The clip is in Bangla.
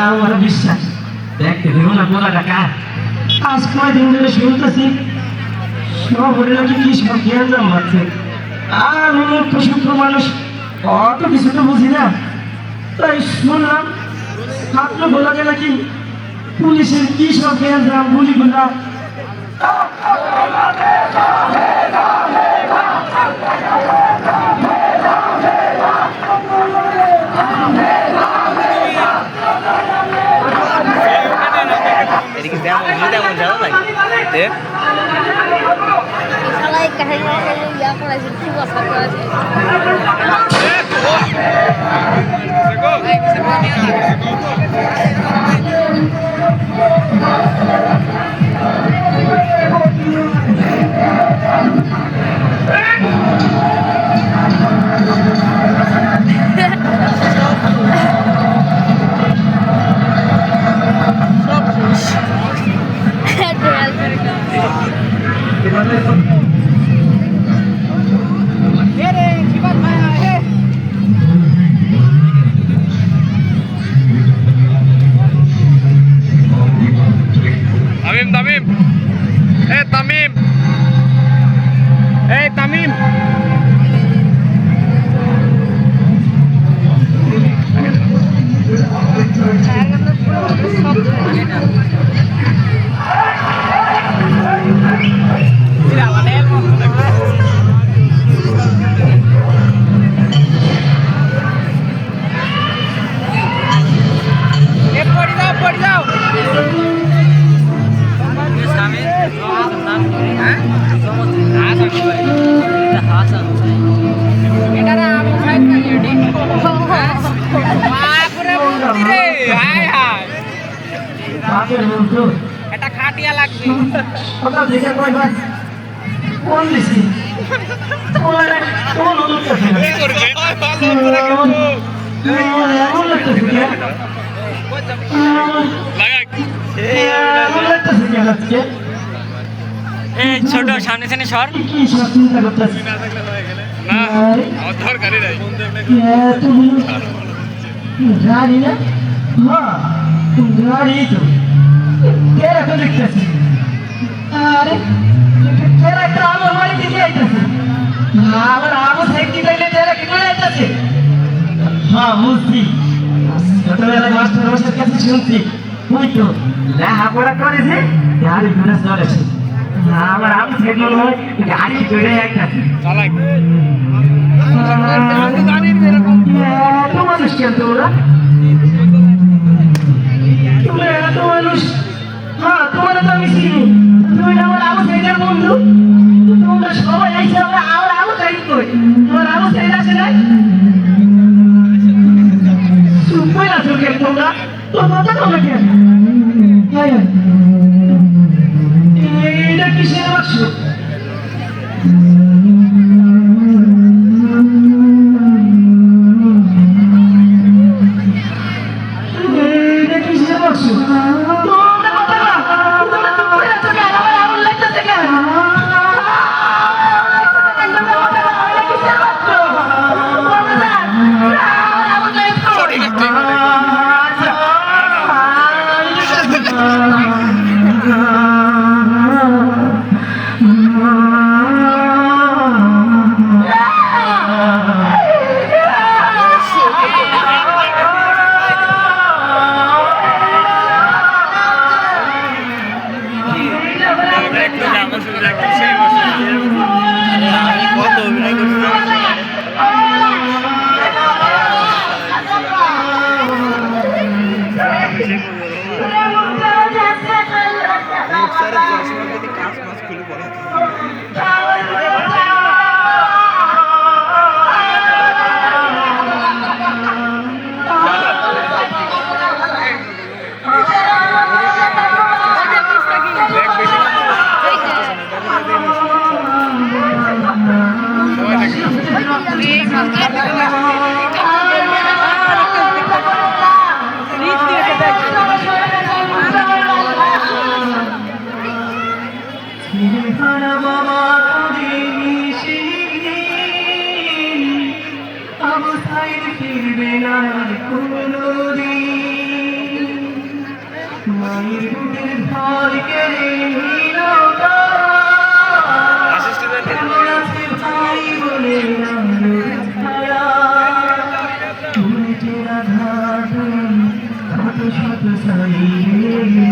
আমার বিশ্বাস দেখতে দেবো না বলা টাকা আজ কয়দিন ধরে শুনতেছি শহরে নাকি কি সব গ্যাঞ্জাম হচ্ছে আমি মূর্খ সূক্ষ্ম মানুষ অত কিছু তো বুঝি না তাই শুনলাম ছাত্র বলাকে নাকি পুলিশের কি সব গ্যাঞ্জাম গুলিগুলা তামিম এটা খাটিয়া লাগবে ওটা দেখে কই ভাই কোন দিছি ওরে কোন উত্তর কি করবে ভালো করে এমন লাগতেছে কি লাগা এমন লাগতেছে কি আজকে এই ছোট সামনে সামনে সর কি সব চিন্তা করতেছি না আমার দরকারই নাই তুমি গাড়ি না হ্যাঁ গাড়ি তো কেরা তো দেখতেছি আরে কেরা একটা আমার বাড়ি দিকে আইতেছে আমার আবু সাইকেল গাইলে কেরা কি করে আইতেছে হ্যাঁ বুঝছি ছোটবেলায় মাস্টার কাছে শুনছি ওই তো লেখাপড়া করেছে গাড়ি ঘোড়া চলেছে আমার আবু সাইকেল গাড়ি চড়ে আইতেছে চালাক এত মানুষ কেন তোরা তোমরা এত মানুষ হ্যাঁ তোমার তো আমি চিনি তুমি আমার আবু সাইদের বন্ধু তোমরা সবাই আইসে আমার আবু সাইদ কই তোমার আবু সাইদ আছে না চুপ করে আছো কেন তোমরা কথা তোমরা কেন এইটা কিসের বাক্স Thank you. মায়ের বুকের ভর কেড়ে নিল তারা। কেমন আছে ভাই বলে আলোর ছায়া, তুমি যে রাধার শত শত সাইরে